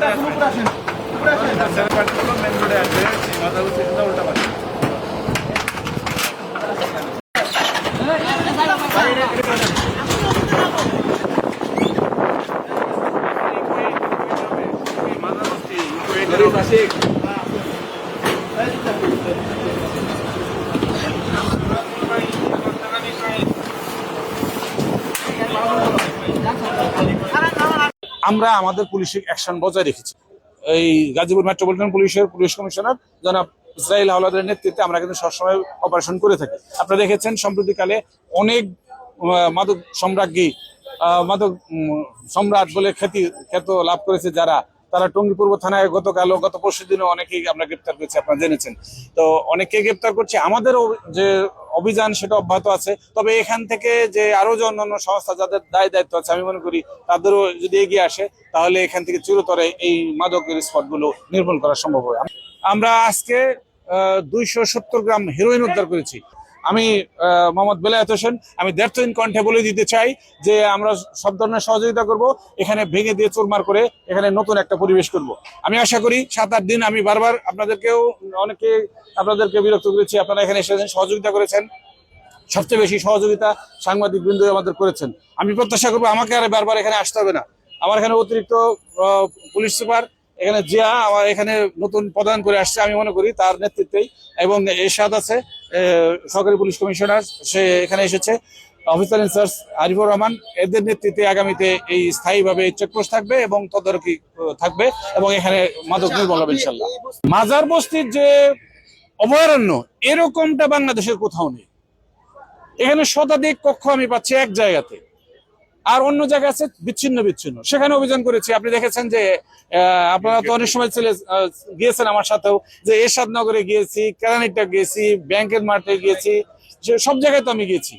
Main রোডে আছে মাথা উল্টা পাশে। আমরা আমাদের পুলিশের অ্যাকশন বজায় রেখেছি। এই গাজীপুর মেট্রোপলিটন পুলিশের পুলিশ কমিশনার জনাব ইসরাইল হাওলাদারের নেতৃত্বে আমরা কিন্তু সবসময় অপারেশন করে থাকি। আপনারা দেখেছেন সম্প্রতিকালে অনেক মাদক সম্রাজ্ঞী মাদক সম্রাট বলে খ্যাত লাভ করেছে যারা, তারা টঙ্গী পূর্ব থানায় গতকাল গত পরশু দিনে অনেকেই আমরা গ্রেপ্তার করেছি, আপনারা জেনেছেন। তো অনেককে গ্রেপ্তার করছি, আমাদেরও যে অভিযান সেটা অব্যাহত আছে। তবে এখান থেকে যে আরো যে অন্যান্য সংস্থা যাদের দায় দায়িত্ব আছে, আমি মনে করি তাদেরও যদি এগিয়ে আসে তাহলে এখান থেকে চিরতরে এই মাদকের স্পটগুলো নির্মূল করা সম্ভব হবে। আমরা আজকে 270 গ্রাম হেরোইন উদ্ধার করেছি। আমি মোহাম্মদ বেলায়েত হোসেন, আমি দ্ব্যর্থহীন কণ্ঠে বলে দিতে চাই যে আমরা সব ধরনের সহযোগিতা করব, এখানে ভেঙে দিয়ে চুরমার করে এখানে নতুন একটা পরিবেশ করব। আমি আশা করি 7-8 দিন আমি বারবার আপনাদেরকে বিরক্ত করেছি, আপনারা এখানে এসেছেন, সহযোগিতা করেছেন। সবচেয়ে বেশি সহযোগিতা সাংবাদিক বৃন্দ আমাদের করেছেন। আমি প্রত্যাশা করবো আমাকে আর বারবার এখানে আসতে হবে না। আমার এখানে অতিরিক্ত পুলিশ সুপার এখানে জিয়া আমার এখানে নতুন প্রদান করে আসছে, আমি মনে করি তার নেতৃত্বেই, এবং এরশাদ আছে সহকারী পুলিশ কমিশনার, সে এখানে এসেছে, অফিসার ইনচার্জ আরিফুর রহমান, এদের নেতৃত্বে আগামীতে এই স্থায়ীভাবে চেকপোস্ট থাকবে এবং তদারকি থাকবে এবং এখানে মাদক নির্মূল হবে ইনশাল্লাহ। মাজার বস্তির যে অভয়ারণ্য এরকমটা বাংলাদেশের কোথাও নেই। এখানে শতাধিক কক্ষ আমি পাচ্ছি এক জায়গাতে, আর অন্য জায়গা আছে বিচ্ছিন্ন বিচ্ছিন্ন, সেখানে অভিযান করেছি। আপনি দেখেছেন যে আপনারা তো অনেক সময় গিয়েছেন আমার সাথেও, যে এরশাদ নগরে গিয়েছি, কেরানীটা গিয়েছি, ব্যাংকের মাঠে গিয়েছি, সব জায়গায় তো আমি গিয়েছি।